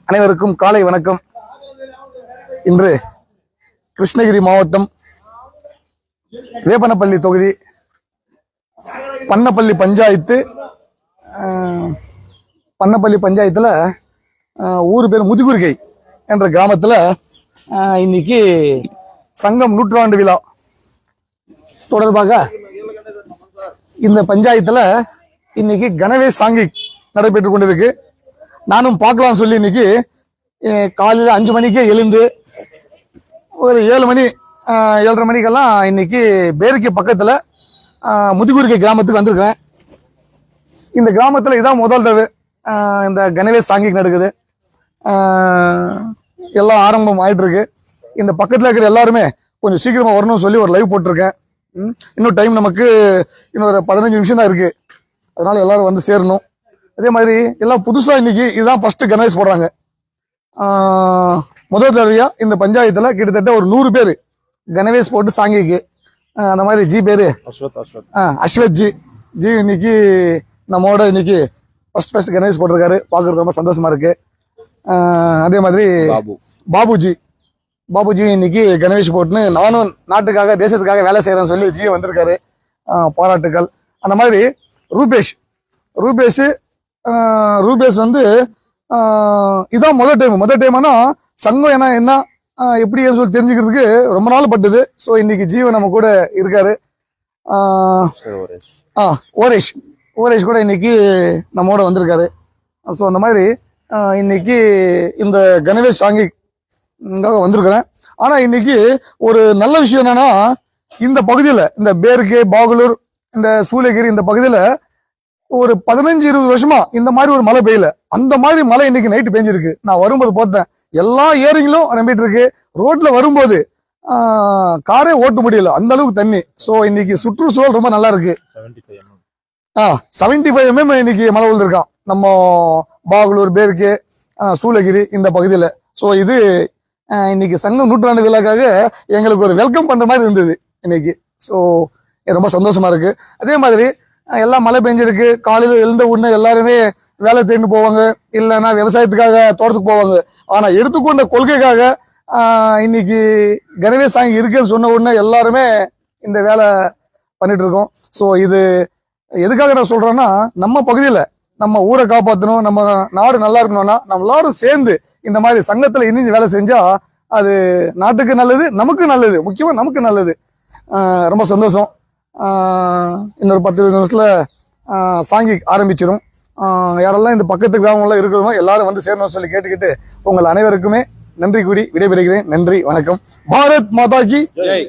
அனைவருக்கும் காலை வணக்கம். இன்று கிருஷ்ணகிரி மாவட்டம் வேப்பனப்பள்ளி தொகுதி பண்ணப்பள்ளி பஞ்சாயத்துல ஊர் பேர் முதுகுரிகை என்ற கிராமத்துல இன்னைக்கு சங்கம் நூற்றாண்டு விழா தொடர்பாக இந்த பஞ்சாயத்துல இன்னைக்கு கணவேஷ் சாங்கிக் நடைபெற்றுக் கொண்டிருக்கு. நானும் பார்க்கலாம் சொல்லி இன்னைக்கு காலையில் 5 மணிக்கே எழுந்து ஒரு 7 மணி 7:30 மணிக்கெல்லாம் இன்னைக்கு பேருக்கு பக்கத்துல முதுகுரிகை கிராமத்துக்கு வந்திருக்கிறேன். இந்த கிராமத்துல இதான் முதல் தடவை இந்த கணவேஷ் சாங்கிக் நடக்குது. எல்லாம் ஆரம்பம் ஆயிட்டு இருக்கு. இந்த பக்கத்துல இருக்கிற எல்லாருமே கொஞ்சம் சீக்கிரமா வரணும்னு சொல்லி ஒரு லைவ் போட்டிருக்கேன். இன்னும் டைம் நமக்கு இன்னொரு 15 நிமிஷம் தான் இருக்கு. அதனால எல்லாரும் வந்து சேரணும். அதே மாதிரி எல்லாம் புதுசா இன்னைக்கு இதுதான் ஃபர்ஸ்ட் கணவேஷ் போடுறாங்க. முதல் தடவையா இந்த பஞ்சாயத்துல கிட்டத்தட்ட ஒரு 100 பேர் கணவேஷ் போட்டு சாங்கிக்கு அந்த மாதிரி ஜி பேரு அஸ்வத் ஜி இன்னைக்கு நம்மோட இன்னைக்கு ஃபர்ஸ்ட் கணவேஷ் போட்டிருக்காரு. பாக்குறது ரொம்ப சந்தோஷமா இருக்கு. அதே மாதிரி பாபுஜி இன்னைக்கு கணவேஷ் போட்டுன்னு நானும் நாட்டுக்காக தேசத்துக்காக வேலை செய்யறேன்னு சொல்லி ஜி வந்திருக்காரு. பாராட்டுக்கள். அந்த மாதிரி ரூபேஷ் வந்து இதான் முதல் டைம்னா சங்கம் என்ன எப்படி சொல்லி தெரிஞ்சுக்கிறதுக்கு ரொம்ப நாள் பட்டுது. ஸோ இன்னைக்கு ஜீவன் நம்ம கூட இருக்காரு. ஓரேஷ் கூட இன்னைக்கு நம்மோட வந்திருக்காரு. ஸோ அந்த மாதிரி இன்னைக்கு இந்த கணவேஷ் சாங்கிக் வந்திருக்கிறேன். ஆனா இன்னைக்கு ஒரு நல்ல விஷயம் என்னன்னா, இந்த பகுதியில இந்த பேருக்கு பாகலூர் இந்த சூளகிரி இந்த பகுதியில ஒரு 15-20 வருஷமா இந்த மாதிரி ஒரு மழை பெய்யல. அந்த மாதிரி மழை இன்னைக்கு நைட்டு பெஞ்சிருக்கு. நான் வரும்போது பார்த்தேன் எல்லா ஏரிங்களும் நிரம்பிட்டு இருக்கு. ரோட்ல வரும்போது காரே ஓட்ட முடியல, அந்த அளவுக்கு தண்ணி. சோ இன்னைக்கு சுற்றுச்சூழல் ரொம்ப நல்லா இருக்கு. 75 mm இன்னைக்கு மழை விழுந்திருக்கான் நம்ம பாகலூர் பேருக்கு சூளகிரி இந்த பகுதியில. சோ இது இன்னைக்கு சங்கம் நூற்றாண்டு விழாக்காக எங்களுக்கு ஒரு வெல்கம் பண்ற மாதிரி இருந்தது இன்னைக்கு. ஸோ ரொம்ப சந்தோஷமா இருக்கு. அதே மாதிரி எல்லாம் மழை பெஞ்சிருக்கு. காலையில எழுந்த உடனே எல்லாருமே வேலை தேடின்னு போவாங்க, இல்லைன்னா விவசாயத்துக்காக தோட்டத்துக்கு போவாங்க. ஆனா எடுத்துக்கொண்ட கொள்கைக்காக இன்னைக்கு கணவேஷ் சாங்கி இருக்குன்னு சொன்ன உடனே எல்லாருமே இந்த வேலை பண்ணிட்டு இருக்கோம். ஸோ இது எதுக்காக நான் சொல்றேன்னா, நம்ம பகுதியில நம்ம ஊரை காப்பாற்றணும், நம்ம நாடு நல்லா இருக்கணும்னா நம்ம எல்லாரும் சேர்ந்து இந்த மாதிரி சங்கத்துல இணைஞ்சு வேலை செஞ்சா அது நாட்டுக்கு நல்லது, நமக்கு நல்லது, முக்கியமா நமக்கு நல்லது. ரொம்ப சந்தோஷம். இன்னொரு 10-20 நிமிஷத்துல சாங்கிக் ஆரம்பிச்சிடும். யாரெல்லாம் இந்த பக்கத்து கிராமங்கள்லாம் இருக்கிறோமோ எல்லாரும் வந்து சேரணும்னு சொல்லி கேட்டுக்கிட்டு உங்கள் அனைவருக்குமே நன்றி கூடி விடைபெறுகிறேன். நன்றி, வணக்கம். பாரத் மாதா கி ஜெய்.